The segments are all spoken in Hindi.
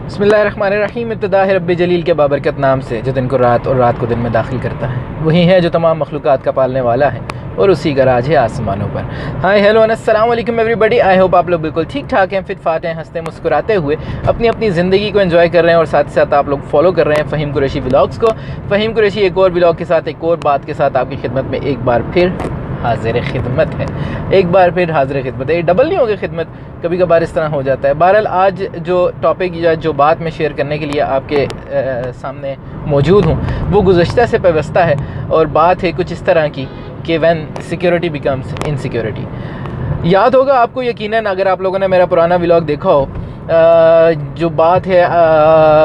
बिस्मिल्लाहिर्रहमानिर्रहीम। इब्तिदा है रब्बे जलील के बाबरकत नाम से जो दिन को रात और रात को दिन में दाखिल करता है। वही है जो तमाम मखलूक़ात का पालने वाला है और उसी का राज है आसमानों पर। हाय हेलो अस्सलाम वालेकुम एवरीबडी। आई होप आप लोग बिल्कुल ठीक ठाक हैं, फिट फाट हैं, हंसते मुस्कुराते हुए अपनी अपनी ज़िंदगी को एंजॉय कर रहे हैं और साथ ही साथ आप लोग फॉलो कर रहे हैं फ़हीम कुरैशी व्लॉग्स को। फ़हीम कुरैशी एक और व्लॉग के साथ, एक और बात के साथ आपकी खिदमत में एक बार फिर हाजिर खिदमत है। एक बार फिर हाजिर खिदमत है, डबल नहीं होगी खिदमत, कभी कभार इस तरह हो जाता है। बहरहाल आज जो टॉपिक या जो बात मैं शेयर करने के लिए आपके सामने मौजूद हूँ वो गुज़श्ता से पेवस्ता है और बात है कुछ इस तरह की कि व्हेन सिक्योरिटी बिकम्स इनसिक्योरिटी। याद होगा आपको यकीनन, अगर आप लोगों ने मेरा पुराना व्लॉग देखा हो, जो बात है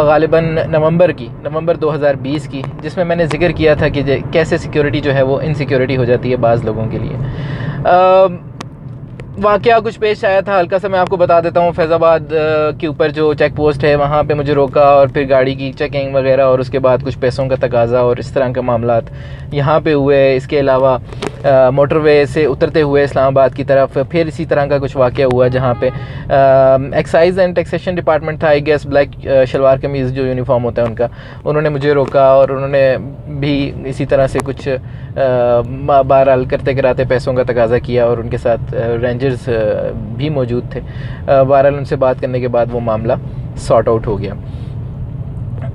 ग़ालिबन नवंबर 2020 की, जिसमें मैंने ज़िक्र किया था कि कैसे सिक्योरिटी जो है वो इनसिक्योरिटी हो जाती है बाज़ लोगों के लिए। वाक़या कुछ पेश आया था, हल्का सा मैं आपको बता देता हूँ। फैज़ाबाद के ऊपर जो चेक पोस्ट है वहाँ पे मुझे रोका और फिर गाड़ी की चेकिंग वगैरह और उसके बाद कुछ पैसों का तकाज़ा और इस तरह के मामलात यहाँ पे हुए। इसके अलावा मोटरवे से उतरते हुए इस्लामाबाद की तरफ फिर इसी तरह का कुछ वाक़या हुआ जहाँ पे एक्साइज़ एंड टैक्सेशन डिपार्टमेंट था, आई गेस, ब्लैक शलवार कमीज़ जो यूनिफॉर्म होता है उनका, उन्होंने मुझे रोका और उन्होंने भी इसी तरह से कुछ बहरहाल करते कराते पैसों का तकाज़ा किया और उनके साथ रेंजर्स भी मौजूद थे। बहरहाल उनसे बात करने के बाद वो मामला सॉर्ट आउट हो गया।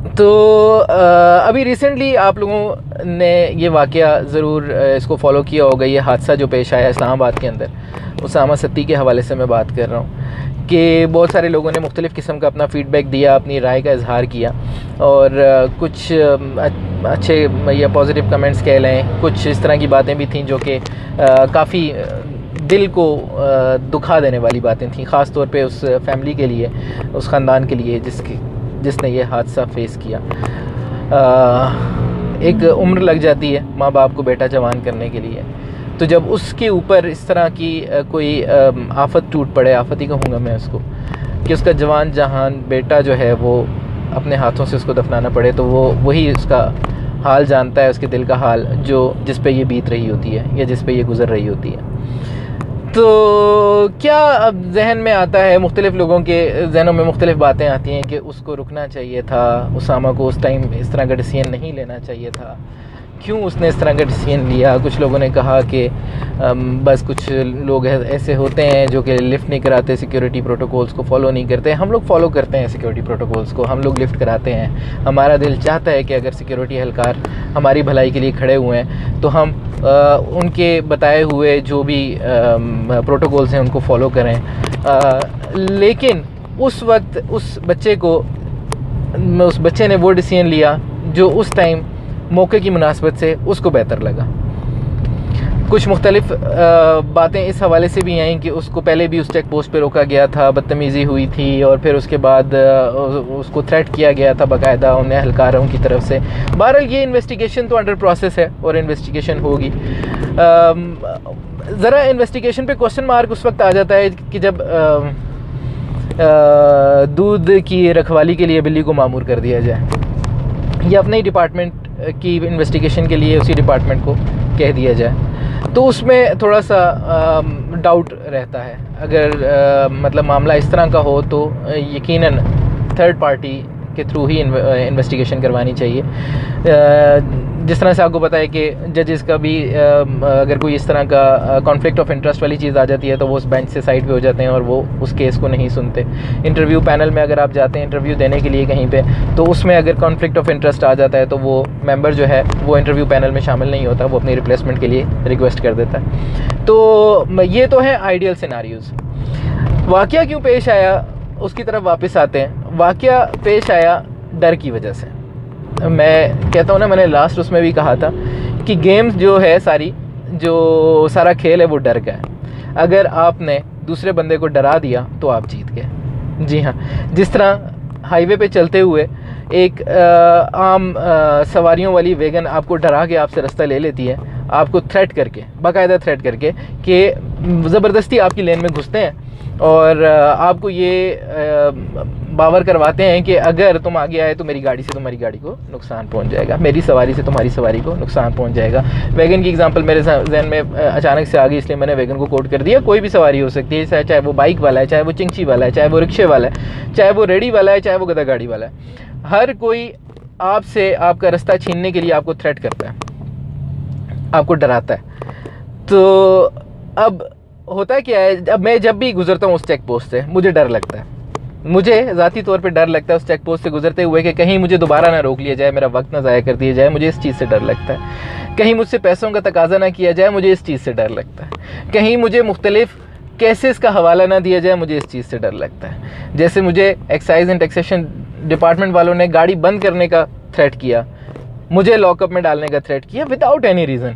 तो अभी रिसेंटली आप लोगों ने ये वाक़या ज़रूर इसको फॉलो किया होगा, ये हादसा जो पेश आया इस्लामाबाद के अंदर, उसामा सत्ती के हवाले से मैं बात कर रहा हूँ कि बहुत सारे लोगों ने मुख्तलिफ़ किस्म का अपना फ़ीडबैक दिया, अपनी राय का इजहार किया और कुछ अच्छे या पॉजिटिव कमेंट्स कह लें, कुछ इस तरह की बातें भी थीं जो कि काफ़ी दिल को दुखा देने वाली बातें थीं, ख़ास तौर पे उस फैमिली के लिए, उस ख़ानदान के लिए जिसने ये हादसा फेस किया। एक उम्र लग जाती है माँ बाप को बेटा जवान करने के लिए, तो जब उसके ऊपर इस तरह की कोई आफत टूट पड़े, आफत ही कहूँगा मैं उसको, कि उसका जवान जहान बेटा जो है वो अपने हाथों से उसको दफनाना पड़े, तो वो वही उसका हाल जानता है, उसके दिल का हाल जिस पे ये बीत रही होती है या जिस पे ये गुज़र रही होती है। तो क्या अब जहन में आता है, मुख्तलिफ़ लोगों के जहनों में मुख्तलिफ़ बातें आती हैं कि उसको रुकना चाहिए था, उसामा को उस टाइम इस तरह का डिसीजन नहीं लेना चाहिए था, क्यों उसने इस तरह का डिसीजन लिया। कुछ लोगों ने कहा कि बस कुछ लोग ऐसे होते हैं जो कि लिफ्ट नहीं कराते, सिक्योरिटी प्रोटोकॉल्स को फॉलो नहीं करते। हम लोग फ़ॉलो करते हैं सिक्योरिटी प्रोटोकॉल्स को, हम लोग लिफ्ट कराते हैं। हमारा दिल चाहता है कि अगर सिक्योरिटी एहलकार हमारी भलाई के लिए खड़े हुए हैं तो हम उनके बताए हुए जो भी प्रोटोकॉल्स हैं उनको फॉलो करें। लेकिन उस वक्त उस बच्चे ने वो डिसीजन लिया जो उस टाइम मौके की मुनासबत से उसको बेहतर लगा। कुछ मुख्तलिफ़ बातें इस हवाले से भी आई कि उसको पहले भी उस चेक पोस्ट पे रोका गया था, बदतमीज़ी हुई थी और फिर उसके बाद उसको थ्रेट किया गया था बाकायदा उन एहलकारों की तरफ से। बहरहाल ये इन्वेस्टिगेशन तो अंडर प्रोसेस है और इन्वेस्टिगेशन होगी। ज़रा इन्वेस्टिगेशन पे क्वेश्चन मार्क उस वक्त आ जाता है कि जब दूध की रखवाली के लिए बिल्ली को मामूर कर दिया जाए या अपने ही डिपार्टमेंट की इन्वेस्टिगेशन के लिए उसी डिपार्टमेंट को कह दिया जाए, तो उसमें थोड़ा सा डाउट रहता है। अगर मतलब मामला इस तरह का हो तो यकीनन थर्ड पार्टी के थ्रू ही इन्वेस्टिगेशन करवानी चाहिए। जिस तरह से आपको पता है कि जजेस का भी अगर कोई इस तरह का कॉन्फ्लिक्ट ऑफ इंटरेस्ट वाली चीज़ आ जाती है तो वो उस बेंच से साइड पे हो जाते हैं और वो उस केस को नहीं सुनते। इंटरव्यू पैनल में अगर आप जाते हैं इंटरव्यू देने के लिए कहीं पे, तो उसमें अगर कॉन्फ्लिक्ट ऑफ इंटरेस्ट आ जाता है तो वो मेंबर जो है वो इंटरव्यू पैनल में शामिल नहीं होता, वो अपनी रिप्लेसमेंट के लिए रिक्वेस्ट कर देता है। तो ये तो है आइडियल सिनारियोज़। वाक़या क्यों पेश आया उसकी तरफ वापस आते हैं। वाक़या पेश आया डर की वजह से। मैं कहता हूँ ना, मैंने लास्ट उसमें भी कहा था कि गेम्स जो है जो सारा खेल है वो डर का है। अगर आपने दूसरे बंदे को डरा दिया तो आप जीत गए। जी हाँ, जिस तरह हाईवे पे चलते हुए एक आम सवारियों वाली वैगन आपको डरा के आपसे रास्ता ले लेती है, आपको थ्रेट करके, बाकायदा थ्रेट करके कि ज़बरदस्ती आपकी लेन में घुसते हैं और आपको ये बावर करवाते हैं कि अगर तुम आगे आए तो मेरी गाड़ी से तुम्हारी गाड़ी को नुकसान पहुंच जाएगा, मेरी सवारी से तुम्हारी सवारी को नुकसान पहुंच जाएगा। वैगन की एग्जांपल मेरे जहन में अचानक से आ गई, इसलिए मैंने वैगन को कोट कर दिया। कोई भी सवारी हो सकती है, चाहे वो बाइक वाला है, चाहे वो चिंची वाला है, चाहे वो रिक्शे वाला है, चाहे वो रेडी वाला है, चाहे वो गधा गाड़ी वाला है। हर कोई आपसे आपका रास्ता छीनने के लिए आपको थ्रेट करता है, आपको डराता है। तो अब होता क्या है, अब मैं जब भी गुजरता हूँ उस चेक पोस्ट से मुझे डर लगता है, मुझे ज़ाती तौर पे डर लगता है उस चेक पोस्ट से गुजरते हुए कि कहीं मुझे दोबारा ना रोक लिया जाए, मेरा वक्त ना ज़ाया कर दिया जाए, मुझे इस चीज़ से डर लगता है। कहीं मुझसे पैसों का तकाजा ना किया जाए, मुझे इस चीज़ से डर लगता है। कहीं मुझे मुख्तलिफ केसेस का हवाला ना दिया जाए, मुझे इस चीज़ से डर लगता है। जैसे मुझे एक्साइज एंड टैक्सेशन डिपार्टमेंट वालों ने गाड़ी बंद करने का थ्रेट किया, मुझे लॉकअप में डालने का थ्रेट किया विदाउट एनी रीज़न,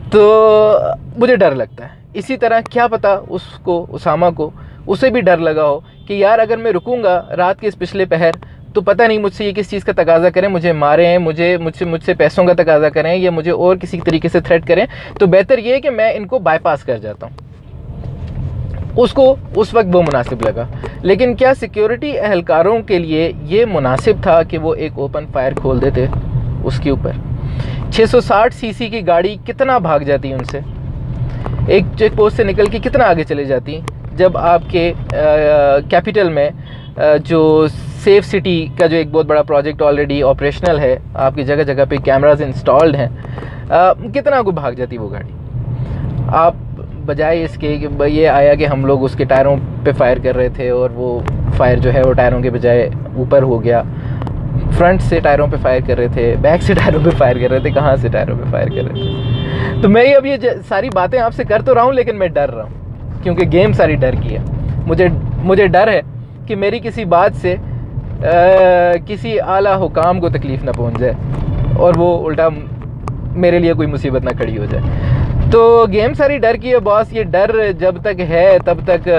तो मुझे डर लगता है। इसी तरह क्या पता उसको, उसामा को, उसे भी डर लगा हो कि यार अगर मैं रुकूंगा रात के इस पिछले पहर तो पता नहीं मुझसे ये किस चीज़ का तकाजा करें, मुझे मारें, मुझसे पैसों का तकाजा करें या मुझे और किसी तरीके से थ्रेट करें, तो बेहतर ये है कि मैं इनको बाईपास कर जाता हूँ। उसको उस वक्त वो मुनासिब लगा, लेकिन क्या सिक्योरिटी एहलकारों के लिए ये मुनासिब था कि वो एक ओपन फायर खोल देते उसके ऊपर? 660 सीसी की गाड़ी कितना भाग जाती उनसे, एक चेक पोस्ट से निकल के कितना आगे चले जाती, जब आपके कैपिटल में जो सेफ सिटी का जो एक बहुत बड़ा प्रोजेक्ट ऑलरेडी ऑपरेशनल है, आपकी जगह जगह पे कैमरास इंस्टॉल्ड हैं, कितना को भाग जाती वो गाड़ी। आप बजाय इसके ये आया कि हम लोग उसके टायरों पे फायर कर रहे थे और वो फायर जो है वो टायरों के बजाय ऊपर हो गया, फ्रंट से टायरों पे फायर कर रहे थे, बैक से टायरों पे फायर कर रहे थे, कहाँ से टायरों पे फायर कर रहे थे। तो मैं अब ये सारी बातें आपसे कर तो रहा हूँ, लेकिन मैं डर रहा हूँ क्योंकि गेम सारी डर की है। मुझे डर है कि मेरी किसी बात से किसी आला हुकाम को तकलीफ़ ना पहुँच जाए और वो उल्टा मेरे लिए कोई मुसीबत ना खड़ी हो जाए। तो गेम सारी डर की है बॉस। ये डर जब तक है तब तक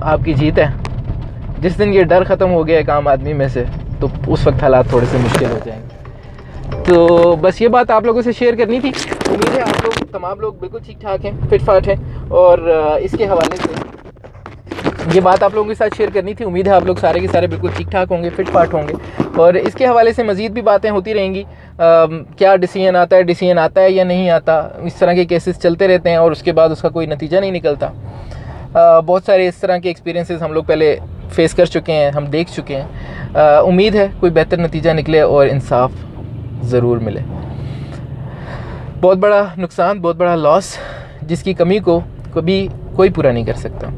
आपकी जीत है। जिस दिन ये डर ख़त्म हो गया एक आम आदमी में से, तो उस वक्त हालात थोड़े से मुश्किल हो जाएंगे। तो बस ये बात आप लोगों से शेयर करनी थी। उम्मीद है आप लोग तमाम लोग बिल्कुल ठीक ठाक हैं, फिट फाट हैं, और इसके हवाले से ये बात आप लोगों के साथ शेयर करनी थी। उम्मीद है आप लोग सारे के सारे बिल्कुल ठीक ठाक होंगे, फिट फाट होंगे, और इसके हवाले से मज़ीद भी बातें होती रहेंगी। क्या डिसीजन आता है या नहीं आता, इस तरह के केसेस चलते रहते हैं और उसके बाद उसका कोई नतीजा नहीं निकलता। बहुत सारे इस तरह के एक्सपीरियंसेस हम लोग पहले फेस कर चुके हैं, हम देख चुके हैं। उम्मीद है कोई बेहतर नतीजा निकले और इंसाफ ज़रूर मिले। बहुत बड़ा नुकसान, बहुत बड़ा लॉस, जिसकी कमी को कभी कोई पूरा नहीं कर सकता,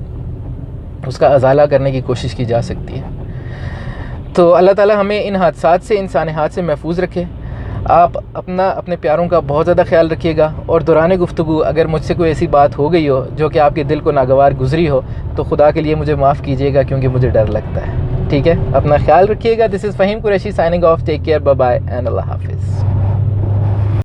उसका अजाला करने की कोशिश की जा सकती है। तो अल्लाह ताला हमें इन हादसात से, इंसानी हाथ से महफूज रखे। आप अपने प्यारों का बहुत ज़्यादा ख्याल रखिएगा, और दौरान गुफ्तगू अगर मुझसे कोई ऐसी बात हो गई हो जो कि आपके दिल को नागवार गुजरी हो, तो खुदा के लिए मुझे माफ़ कीजिएगा, क्योंकि मुझे डर लगता है। ठीक है, अपना ख्याल रखिएगा। This is Fahim Qureshi signing off. Take care, bye bye and अल्लाह हाफिज़।